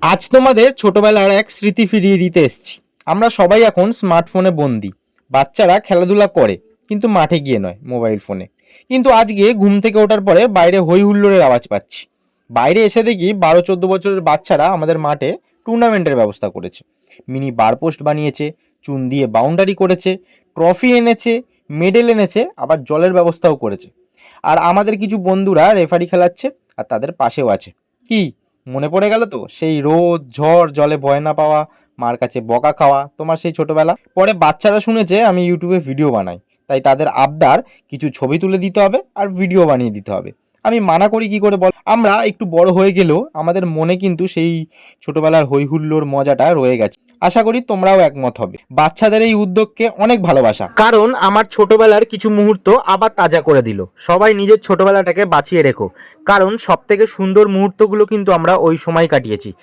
আজ তোমাদের ছোটবেলার এক স্মৃতি ফিরিয়ে দিতে এসেছি। আমরা সবাই এখন স্মার্টফোনে বন্দি। বাচ্চারা খেলাধুলা করে, কিন্তু মাঠে গিয়ে নয়, মোবাইল ফোনে। কিন্তু আজকে ঘুম থেকে ওঠার পরে বাইরে হই হুল্লোড়ের আওয়াজ পাচ্ছি। বাইরে এসে দেখি 12-14 বছরের বাচ্চারা আমাদের মাঠে টুর্নামেন্টের ব্যবস্থা করেছে। মিনি বার পোস্ট বানিয়েছে, চুন দিয়ে বাউন্ডারি করেছে, ট্রফি এনেছে, মেডেল এনেছে, আবার জলের ব্যবস্থাও করেছে। আর আমাদের কিছু বন্ধুরা রেফারি খেলাচ্ছে, আর তাদের পাশেও আছে। কি মনে পড়ে গেল তো সেই রোদ ঝড় জলে ভয় না পাওয়া, মার কাছে বকা খাওয়া, তোমার সেই ছোটবেলা। পরে বাচ্চারা শুনেছে আমি ইউটিউবে ভিডিও বানাই, তাই তাদের আবদার কিছু ছবি তুলে দিতে হবে আর ভিডিও বানিয়ে দিতে হবে। আমি মানা করি কি করে বল? আমরা একটু বড় হয়ে গেলেও আমাদের মনে কিন্তু সেই ছোটবেলার হই হুল্লোড় মজাটা রয়ে গেছে। আশা করি তোমরাও একমত হবে। বাচ্চাদের এই উদ্যোগকে অনেক ভালোবাসা, কারণ আমার ছোটবেলার কিছু মুহূর্ত আবার তাজা করে দিল। সবাই নিজের ছোটবেলাটাকে বাঁচিয়ে রেখো, কারণ সব থেকে সুন্দর মুহূর্তগুলো কিন্তু আমরা ওই সময় কাটিয়েছি।